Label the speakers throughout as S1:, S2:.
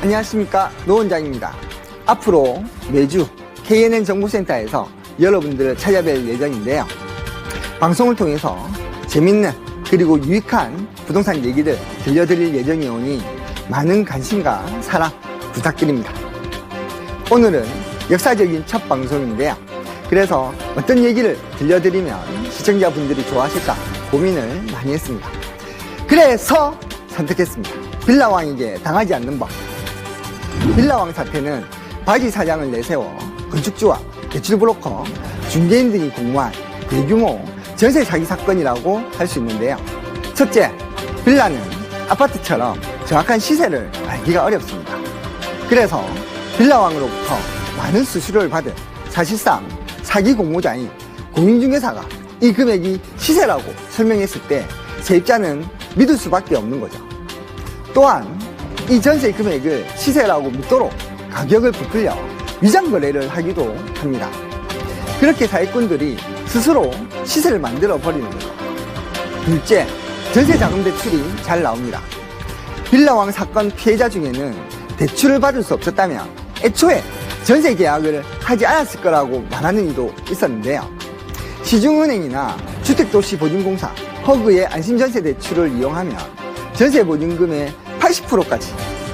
S1: 안녕하십니까, 노원장입니다. 앞으로 매주 KNN 정보센터에서 여러분들을 찾아뵐 예정인데요. 방송을 통해서 재밌는 그리고 유익한 부동산 얘기를 들려드릴 예정이오니 많은 관심과 사랑 부탁드립니다. 오늘은 역사적인 첫 방송인데요. 그래서 어떤 얘기를 들려드리면 시청자분들이 좋아하실까 고민을 많이 했습니다. 그래서 선택했습니다. 빌라왕에게 당하지 않는 법. 빌라왕 사태는 바지 사장을 내세워 건축주와 대출브로커, 중개인 등이 공모한 대규모 전세 사기 사건이라고 할 수 있는데요. 첫째, 빌라는 아파트처럼 정확한 시세를 알기가 어렵습니다. 그래서 빌라왕으로부터 많은 수수료를 받은 사실상 사기 공모자인 공인중개사가 이 금액이 시세라고 설명했을 때 세입자는 믿을 수밖에 없는 거죠. 또한 이 전세 금액을 시세라고 믿도록 가격을 부풀려 위장거래를 하기도 합니다. 그렇게 사기꾼들이 스스로 시세를 만들어 버리는 거죠. 둘째, 전세자금 대출이 잘 나옵니다. 빌라왕 사건 피해자 중에는 대출을 받을 수 없었다면 애초에 전세 계약을 하지 않았을 거라고 말하는 이도 있었는데요. 시중은행이나 주택도시보증공사, 허그의 안심전세 대출을 이용하면 전세보증금의 80%까지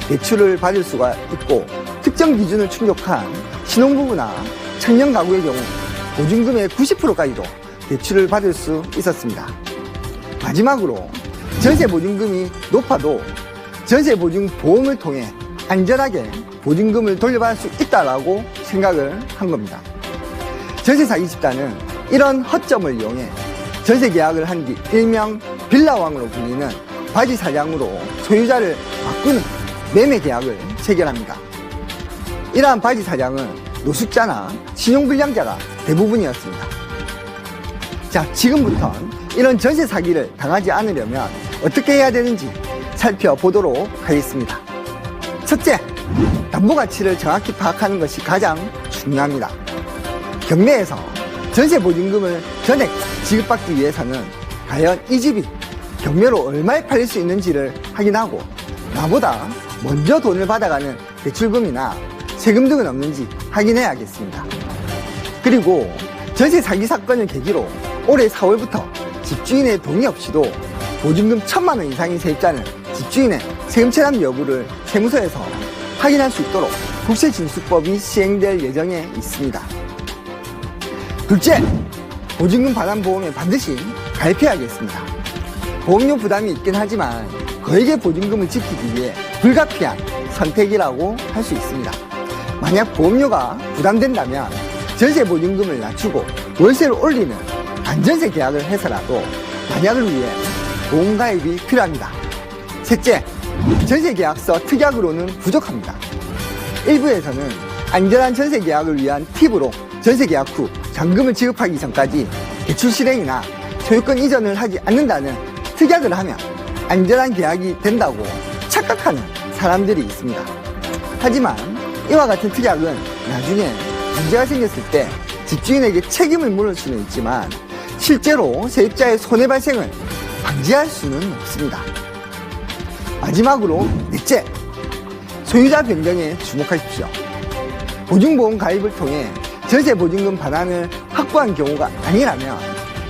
S1: 대출을 받을 수가 있고, 특정 기준을 충족한 신혼부부나 청년 가구의 경우 보증금의 90%까지도 대출을 받을 수 있었습니다. 마지막으로 전세보증금이 높아도 전세보증보험을 통해 안전하게 보증금을 돌려받을 수 있다라고 생각을 한 겁니다. 전세사기 집단은 이런 허점을 이용해 전세계약을 한 뒤 일명 빌라왕으로 불리는 바지 사장으로 소유자를 바꾸는 매매계약을 체결합니다. 이러한 바지 사장은 노숙자나 신용불량자가 대부분이었습니다. 자, 지금부터는 이런 전세 사기를 당하지 않으려면 어떻게 해야 되는지 살펴보도록 하겠습니다. 첫째, 담보가치를 정확히 파악하는 것이 가장 중요합니다. 경매에서 전세보증금을 전액 지급받기 위해서는 과연 이 집이 경매로 얼마에 팔릴 수 있는지를 확인하고 나보다 먼저 돈을 받아가는 대출금이나 세금 등은 없는지 확인해야겠습니다. 그리고 전세 사기 사건을 계기로 올해 4월부터 집주인의 동의 없이도 보증금 1,000만 원 이상인 세입자는 집주인의 세금 체납 여부를 세무서에서 확인할 수 있도록 국세징수법이 시행될 예정에 있습니다. 둘째, 보증금 반환보험에 반드시 가입해야겠습니다. 보험료 부담이 있긴 하지만 거액의 보증금을 지키기 위해 불가피한 선택이라고 할 수 있습니다. 만약 보험료가 부담된다면 전세 보증금을 낮추고 월세를 올리는 반전세 계약을 해서라도 만약을 위해 보험 가입이 필요합니다. 셋째, 전세계약서 특약으로는 부족합니다. 일부에서는 안전한 전세계약을 위한 팁으로 전세계약 후 잔금을 지급하기 전까지 대출 실행이나 소유권 이전을 하지 않는다는 특약을 하면 안전한 계약이 된다고 착각하는 사람들이 있습니다. 하지만 이와 같은 특약은 나중에 문제가 생겼을 때 집주인에게 책임을 물을 수는 있지만 실제로 세입자의 손해 발생을 방지할 수는 없습니다. 마지막으로 넷째, 소유자 변경에 주목하십시오. 보증보험 가입을 통해 전세보증금 반환을 확보한 경우가 아니라면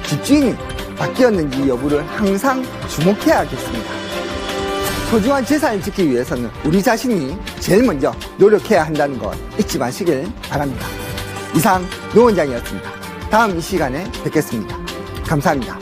S1: 집주인이 바뀌었는지 여부를 항상 주목해야겠습니다. 소중한 재산을 지키기 위해서는 우리 자신이 제일 먼저 노력해야 한다는 것 잊지 마시길 바랍니다. 이상 노원장이었습니다. 다음 이 시간에 뵙겠습니다. 감사합니다.